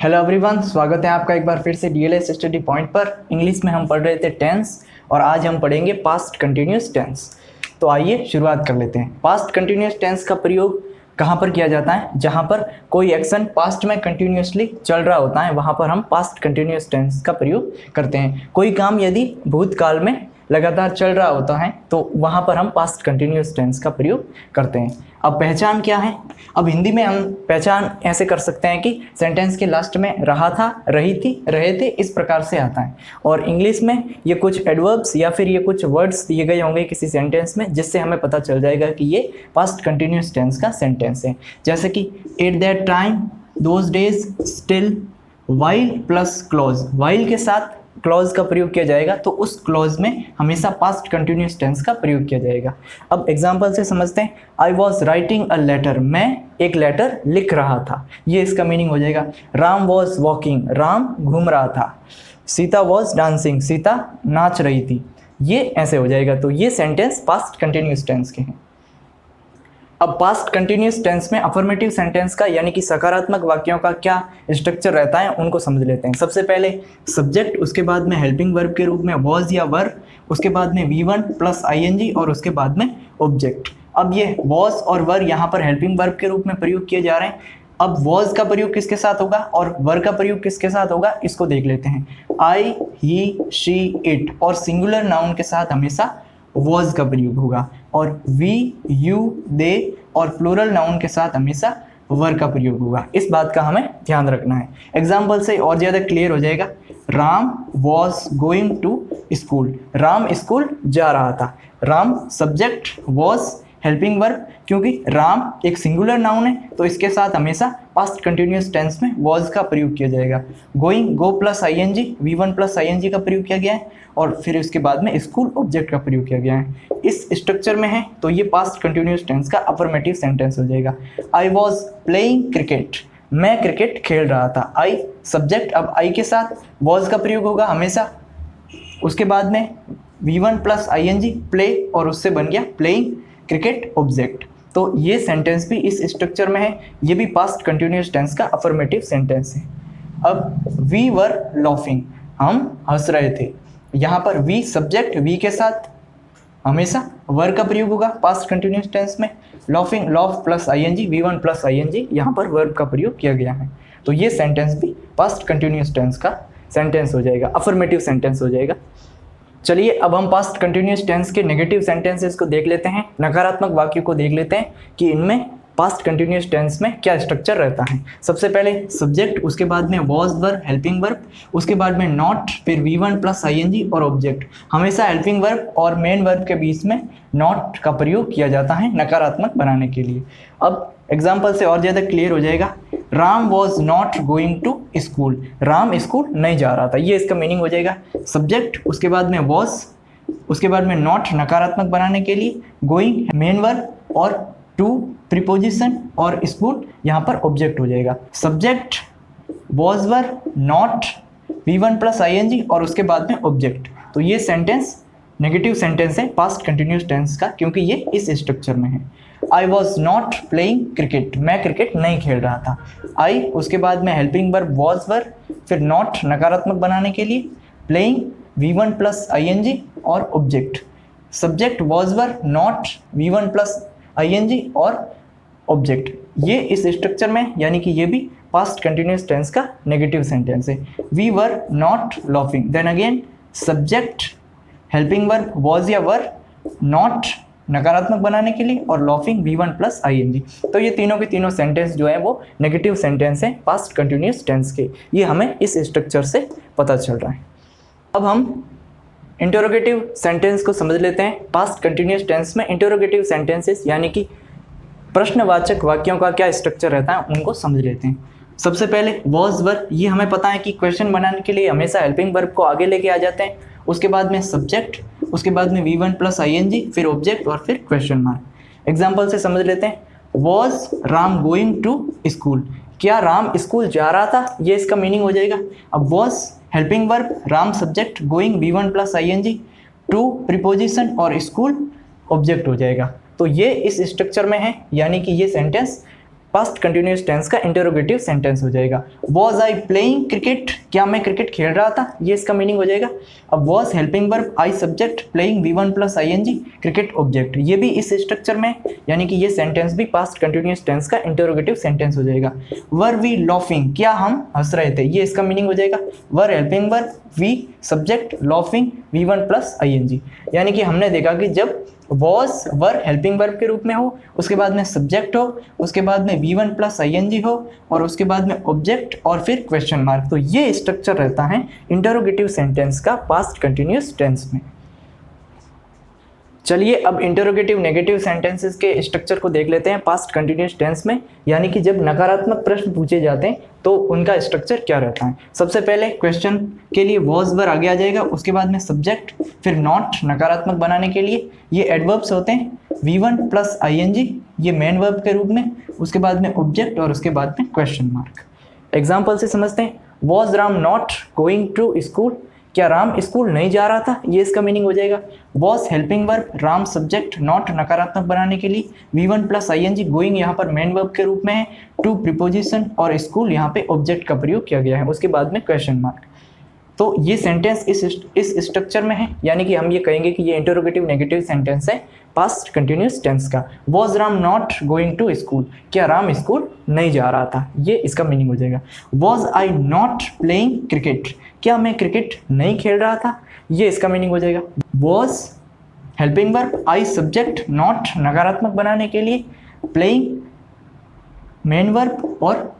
Hello everyone, स्वागत है आपका एक बार फिर से डीएलएस स्टडी पॉइंट पर। इंग्लिश में हम पढ़ रहे थे टेंस और आज हम पढ़ेंगे पास्ट कंटिन्यूस टेंस। तो आइए शुरुआत कर लेते हैं। पास्ट कंटिन्यूस टेंस का प्रयोग कहाँ पर किया जाता है? जहाँ पर कोई एक्शन पास्ट में कंटिन्यूसली चल रहा होता है वहाँ पर हम पास्ट कंटिन्यूस टेंस का प्रयोग करते हैं। कोई काम यदि भूतकाल में लगातार चल रहा होता है तो वहाँ पर हम पास्ट कंटिन्यूस टेंस का प्रयोग करते हैं। अब पहचान क्या है? अब हिंदी में हम पहचान ऐसे कर सकते हैं कि सेंटेंस के लास्ट में रहा था, रही थी, रहे थे, इस प्रकार से आता है। और इंग्लिश में ये कुछ एडवर्ब्स या फिर ये कुछ वर्ड्स दिए गए होंगे किसी सेंटेंस में जिससे हमें पता चल जाएगा कि ये पास्ट कंटिन्यूस टेंस का सेंटेंस है। जैसे कि at that time, those days, still, while plus close. While के साथ क्लॉज का प्रयोग किया जाएगा तो उस क्लॉज में हमेशा पास्ट कंटिन्यूस टेंस का प्रयोग किया जाएगा। अब एग्जांपल से समझते हैं। I was writing a letter, मैं एक लेटर लिख रहा था, ये इसका मीनिंग हो जाएगा। राम वॉज वॉकिंग, राम घूम रहा था। सीता वॉज डांसिंग, सीता नाच रही थी, ये ऐसे हो जाएगा। तो ये सेंटेंस पास्ट कंटिन्यूस टेंस के हैं। अब पास्ट कंटिन्यूस टेंस में अफर्मेटिव सेंटेंस का यानी कि सकारात्मक वाक्यों का क्या स्ट्रक्चर रहता है उनको समझ लेते हैं। सबसे पहले सब्जेक्ट, उसके बाद में हेल्पिंग वर्ब के रूप में वॉज या वर, उसके बाद में V1 प्लस ING और उसके बाद में ऑब्जेक्ट। अब ये वॉज और वर यहाँ पर हेल्पिंग वर्ब के रूप में प्रयोग किए जा रहे हैं। अब वॉज का प्रयोग किसके साथ होगा और वर का प्रयोग किसके साथ होगा इसको देख लेते हैं। आई, ही, शी, इट और सिंगुलर नाउन के साथ हमेशा वॉज का प्रयोग होगा और वी, यू, दे और प्लूरल नाउन के साथ हमेशा वर का प्रयोग होगा। इस बात का हमें ध्यान रखना है। एग्जाम्पल से और ज़्यादा क्लियर हो जाएगा। Ram was going to school, Ram school जा रहा था। Ram subject, was helping verb, क्योंकि राम एक सिंगुलर नाउन है तो इसके साथ हमेशा पास्ट कंटिन्यूस टेंस में वॉज का प्रयोग किया जाएगा। Going, go plus ING, V1 plus ING का प्रयोग किया गया है और फिर उसके बाद में स्कूल ऑब्जेक्ट का प्रयोग किया गया है। इस स्ट्रक्चर में है तो ये पास्ट कंटिन्यूस टेंस का अफर्मेटिव सेंटेंस हो जाएगा। आई वॉज प्लेइंग क्रिकेट, मैं क्रिकेट खेल रहा था। आई सब्जेक्ट, अब आई के साथ वॉज का प्रयोग होगा हमेशा। उसके बाद में V1 प्लस ING प्ले और उससे बन गया प्लेइंग क्रिकेट ऑब्जेक्ट। तो ये सेंटेंस भी इस स्ट्रक्चर में है, ये भी पास्ट कंटिन्यूस टेंस का अफर्मेटिव सेंटेंस है। अब वी वर लॉफिंग, हम हंस रहे थे। यहाँ पर वी सब्जेक्ट, वी के साथ हमेशा वर का प्रयोग होगा पास्ट कंटिन्यूस टेंस में। Laughing, loaf plus ING, V1 plus ING, यहाँ पर वर्ब का प्रयोग किया गया है। तो ये सेंटेंस भी पास्ट कंटिन्यूस टेंस का सेंटेंस हो जाएगा, अफर्मेटिव सेंटेंस हो जाएगा। चलिए अब हम पास्ट कंटिन्यूस टेंस के नेगेटिव सेंटेंसेस को देख लेते हैं, नकारात्मक वाक्यों को देख लेते हैं कि इनमें पास्ट कंटिन्यूस टेंस में क्या स्ट्रक्चर रहता है। सबसे पहले सब्जेक्ट, उसके बाद में वॉज वर्ब हेल्पिंग वर्ब, उसके बाद में नॉट, फिर V1 प्लस ING और ऑब्जेक्ट। हमेशा हेल्पिंग वर्ब और मेन वर्ब के बीच में नॉट का प्रयोग किया जाता है नकारात्मक बनाने के लिए। अब एग्जाम्पल से और ज़्यादा क्लियर हो जाएगा। Ram was not going to school, Ram school नहीं जा रहा था, ये इसका मीनिंग हो जाएगा। सब्जेक्ट, उसके बाद में वॉज, उसके बाद में नॉट नकारात्मक बनाने के लिए, गोइंग मेन वर्ब और टू प्रीपोजिशन और स्कूल यहाँ पर ऑब्जेक्ट हो जाएगा। Subject, was verb, not, V1 plus ING और उसके बाद में ऑब्जेक्ट। तो ये सेंटेंस नेगेटिव सेंटेंस है पास्ट कंटिन्यूस टेंस का, क्योंकि ये इस स्ट्रक्चर में है। I was not playing cricket, मैं क्रिकेट नहीं खेल रहा था। आई, उसके बाद में हेल्पिंग वर्ब वॉज वर्ब, फिर नॉट नकारात्मक बनाने के लिए, प्लेइंग, V1 प्लस ING और object. Subject, was verb, not, V1 plus ING और ऑब्जेक्ट। ये इस स्ट्रक्चर में यानी कि ये भी पास्ट कंटिन्यूस टेंस का नेगेटिव सेंटेंस है। We were not laughing, then again subject, helping verb was या वर, नॉट नकारात्मक बनाने के लिए और लॉफिंग, V1 प्लस ING। तो ये तीनों के तीनों सेंटेंस जो है वो नेगेटिव सेंटेंस है पास्ट कंटिन्यूस टेंस के। ये हमें इस स्ट्रक्चर से पता चल रहा है। अब हम इंटरोगेटिव सेंटेंस को समझ लेते हैं। पास्ट कंटिन्यूस टेंस में इंटरोगेटिव सेंटेंसेस यानी कि प्रश्नवाचक वाक्यों का क्या स्ट्रक्चर रहता है उनको समझ लेते हैं। सबसे पहले वॉज वर्ब, ये हमें पता है कि क्वेश्चन बनाने के लिए हमेशा हेल्पिंग वर्ब को आगे लेके आ जाते हैं। उसके बाद में सब्जेक्ट, उसके बाद में V1 प्लस ING, फिर ऑब्जेक्ट और फिर क्वेश्चन मार्क। एग्जाम्पल से समझ लेते हैं। Was Ram going to school, क्या राम स्कूल जा रहा था, ये इसका मीनिंग हो जाएगा। अब was helping verb, Ram subject, going V1 plus ING, to preposition और स्कूल ऑब्जेक्ट हो जाएगा। तो ये इस स्ट्रक्चर में है यानी कि ये सेंटेंस पास्ट कंटिन्यूस टेंस का इंटरोगेटिव सेंटेंस हो जाएगा। वॉज आई प्लेइंग क्रिकेट, क्या मैं क्रिकेट खेल रहा था, ये इसका मीनिंग हो जाएगा। अब was helping verb, I subject, playing V1 + ing, cricket object, ये भी इस स्ट्रक्चर में, यानी कि ये सेंटेंस भी पास्ट कंटिन्यूस टेंस का इंटरोगेटिव सेंटेंस हो जाएगा। वर वी लॉफिंग, क्या हम हंस रहे थे, ये इसका मीनिंग हो जाएगा। Were helping verb, we subject, laughing V1 + ing, यानी कि हमने देखा कि जब वॉज वर हेल्पिंग वर्ब के रूप में हो, उसके बाद में सब्जेक्ट हो, उसके बाद में V1 + ing हो, और उसके बाद में ऑब्जेक्ट और फिर क्वेश्चन मार्क, तो ये स्ट्रक्चर रहता है इंटरोगेटिव सेंटेंस का पास्ट कंटिन्यूस टेंस में। चलिए अब इंटरोगेटिव नेगेटिव सेंटेंसेस के स्ट्रक्चर को देख लेते हैं पास्ट कंटिन्यूस टेंस में, यानी कि जब नकारात्मक प्रश्न पूछे जाते हैं तो उनका स्ट्रक्चर क्या रहता है। सबसे पहले क्वेश्चन के लिए वॉज वर आगे आ जाएगा, उसके बाद में सब्जेक्ट, फिर नॉट नकारात्मक बनाने के लिए ये एडवर्ब्स होते हैं, V1 + ing ये मेन वर्ब के रूप में, उसके बाद में ऑब्जेक्ट और उसके बाद में क्वेश्चन मार्क। एग्जाम्पल से समझते हैं। Was Ram not going to school, क्या राम स्कूल नहीं जा रहा था, ये इसका मीनिंग हो जाएगा। Was helping verb, Ram subject, not नकारात्मक बनाने के लिए, V1 + ing, गोइंग यहाँ पर मेन वर्ब के रूप में है, टू प्रीपोजिशन और स्कूल यहाँ पे ऑब्जेक्ट का प्रयोग किया गया है, उसके बाद में क्वेश्चन मार्क। तो ये सेंटेंस इस स्ट्रक्चर में है, यानी कि हम ये कहेंगे कि ये इंटरोगेटिव नेगेटिव सेंटेंस है पास्ट कंटिन्यूस टेंस का। Was Ram not going to school, क्या राम स्कूल नहीं जा रहा था, ये इसका मीनिंग हो जाएगा। Was I not playing cricket, क्या मैं क्रिकेट नहीं खेल रहा था, ये इसका मीनिंग हो जाएगा। Was helping verb, I subject, not नकारात्मक बनाने के लिए, प्लेइंग मेन वर्ब और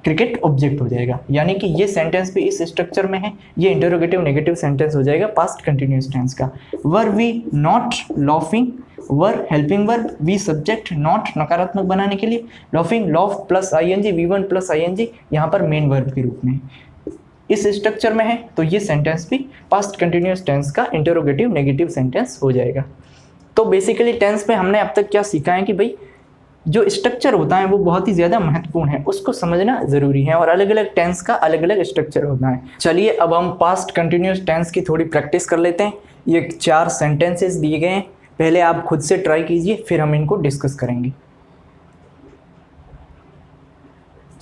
क्रिकेट ऑब्जेक्ट हो जाएगा, यानी कि ये सेंटेंस भी इस स्ट्रक्चर में है, ये इंटरोगेटिव नेगेटिव सेंटेंस हो जाएगा पास्ट कंटिन्यूस टेंस का। Were we not laughing, were helping verb, we subject, not नकारात्मक बनाने के लिए, laughing loaf + ing, V1 + ing यहाँ पर मेन वर्ब के रूप में इस स्ट्रक्चर में है, तो ये सेंटेंस भी पास्ट कंटिन्यूस टेंस का इंटरोगेटिव नेगेटिव सेंटेंस हो जाएगा। तो बेसिकली टेंस में हमने अब तक क्या सीखा है कि भाई जो स्ट्रक्चर होता है वो बहुत ही ज़्यादा महत्वपूर्ण है, उसको समझना ज़रूरी है, और अलग अलग टेंस का अलग अलग स्ट्रक्चर होता है। चलिए अब हम पास्ट कंटिन्यूस टेंस की थोड़ी प्रैक्टिस कर लेते हैं। ये 4 सेंटेंसेस दिए गए हैं, पहले आप खुद से ट्राई कीजिए, फिर हम इनको डिस्कस करेंगे।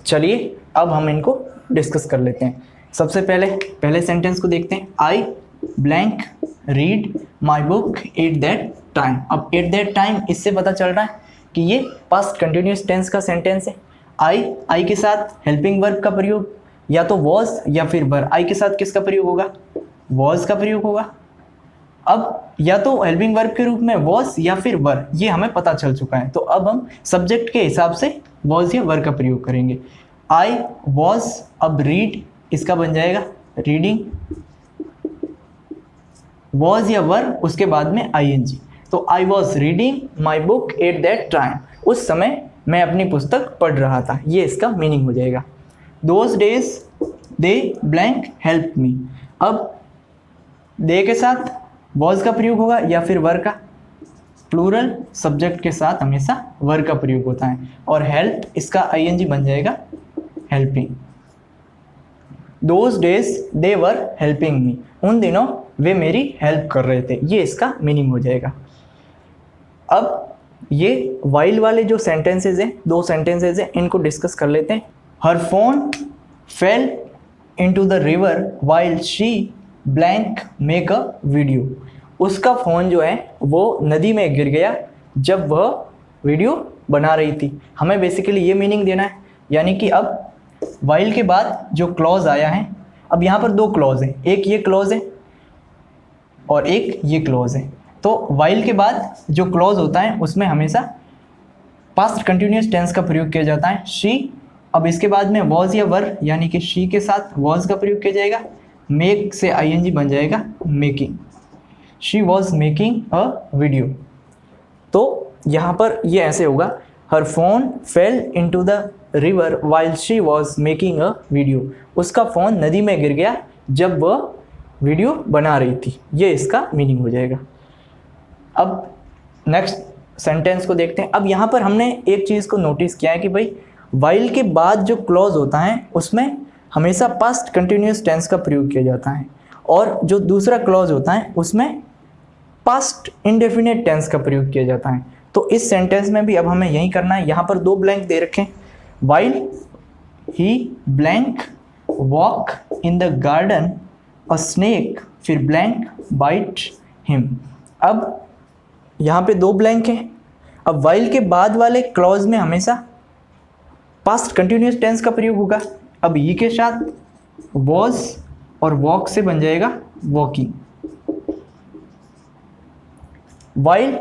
चलिए अब हम इनको डिस्कस कर लेते हैं। सबसे पहले सेंटेंस को देखते हैं। आई blank read my book at that time. अब एट दैट टाइम इससे पता चल रहा है कि ये पास्ट कंटिन्यूस टेंस का सेंटेंस है। आई के साथ हेल्पिंग वर्ब का प्रयोग या तो वॉज या फिर वर। आई के साथ किसका प्रयोग होगा, वॉज का प्रयोग होगा। अब या तो हेल्पिंग वर्ब के रूप में वॉज या फिर वर, ये हमें पता चल चुका है। तो अब हम सब्जेक्ट के हिसाब से वॉज या वर का प्रयोग करेंगे। आई वॉज, अब रीड इसका बन जाएगा रीडिंग, वॉज या वर उसके बाद में ing। तो I was reading my book at that time, उस समय मैं अपनी पुस्तक पढ़ रहा था, ये इसका मीनिंग हो जाएगा। Those days they blank help me. अब दे के साथ वॉज का प्रयोग होगा या फिर वर का, प्लूरल सब्जेक्ट के साथ हमेशा वर का प्रयोग होता है, और हेल्प इसका ing बन जाएगा helping. Those days they were helping me, उन दिनों वे मेरी हेल्प कर रहे थे, ये इसका मीनिंग हो जाएगा। अब ये वाइल वाले जो सेंटेंसेज हैं, 2 सेंटेंसेज हैं, इनको डिस्कस कर लेते हैं। Her phone fell into the river while she blank make a video. उसका फ़ोन जो है वो नदी में गिर गया जब वह वीडियो बना रही थी। हमें बेसिकली ये मीनिंग देना है, यानी कि अब वाइल के बाद जो क्लॉज आया है, अब यहाँ पर 2 क्लॉज हैं, एक ये क्लॉज है और एक ये क्लॉज है। तो वाइल के बाद जो क्लॉज होता है उसमें हमेशा पास्ट कंटिन्यूस टेंस का प्रयोग किया जाता है, शी। अब इसके बाद में वॉज या वर, यानी कि शी के साथ वॉज का प्रयोग किया जाएगा, मेक से ing बन जाएगा making. She was making a video. तो यहाँ पर ये ऐसे होगा, her phone fell into the river while she was making a video. उसका फ़ोन नदी में गिर गया जब वह वीडियो बना रही थी, ये इसका मीनिंग हो जाएगा। अब नेक्स्ट सेंटेंस को देखते हैं। अब यहाँ पर हमने एक चीज़ को नोटिस किया है कि भाई वाइल के बाद जो क्लॉज होता है उसमें हमेशा पास्ट कंटिन्यूस टेंस का प्रयोग किया जाता है, और जो दूसरा क्लॉज होता है उसमें पास्ट इंडेफिनिट टेंस का प्रयोग किया जाता है। तो इस सेंटेंस में भी अब हमें यही करना है। यहाँ पर 2 ब्लैंक दे रखे हैं, while he blank walk in the garden a snake, फिर ब्लैंक बाइट हिम। अब यहाँ पे दो ब्लैंक हैं। अब वाइल के बाद वाले क्लॉज में हमेशा पास्ट कंटिन्यूस टेंस का प्रयोग होगा। अब ये के साथ वॉज और वॉक से बन जाएगा walking. While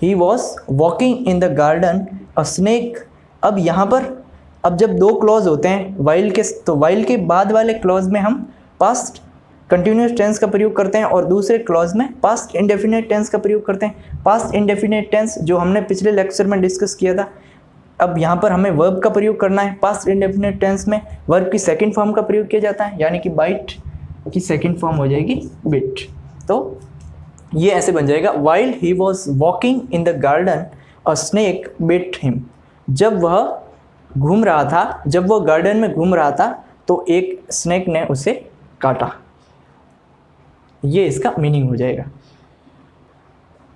he was walking in the garden a snake. अब यहाँ पर अब जब दो क्लॉज होते हैं वाइल के, तो वाइल के बाद वाले क्लॉज में हम पास्ट कंटिन्यूस टेंस का प्रयोग करते हैं और दूसरे क्लॉज में पास्ट इंडेफिनिट टेंस का प्रयोग करते हैं। पास्ट इंडेफिनिट टेंस जो हमने पिछले लेक्चर में डिस्कस किया था। अब यहाँ पर हमें वर्ब का प्रयोग करना है। पास्ट इंडेफिनिट टेंस में वर्ब की सेकंड फॉर्म का प्रयोग किया जाता है, यानी कि बाइट की सेकंड फॉर्म हो जाएगी बिट। तो ये ऐसे बन जाएगा, while he was walking in the garden a snake bit him. जब वह घूम रहा था, जब वह गार्डन में घूम रहा था तो एक स्नेक ने उसे काटा। ये इसका मीनिंग हो जाएगा।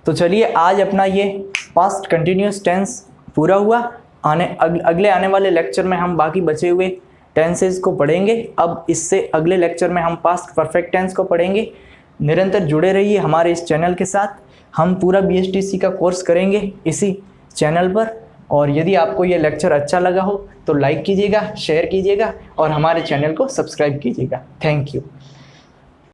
तो चलिए आज अपना ये पास्ट कंटिन्यूस टेंस पूरा हुआ। अगले आने वाले लेक्चर में हम बाकी बचे हुए टेंसेस को पढ़ेंगे। अब इससे अगले लेक्चर में हम पास्ट परफेक्ट टेंस को पढ़ेंगे। निरंतर जुड़े रहिए हमारे इस चैनल के साथ। हम पूरा BSTC का कोर्स करेंगे इसी चैनल पर। और यदि आपको ये लेक्चर अच्छा लगा हो तो लाइक कीजिएगा, शेयर कीजिएगा और हमारे चैनल को सब्सक्राइब कीजिएगा। Thank you.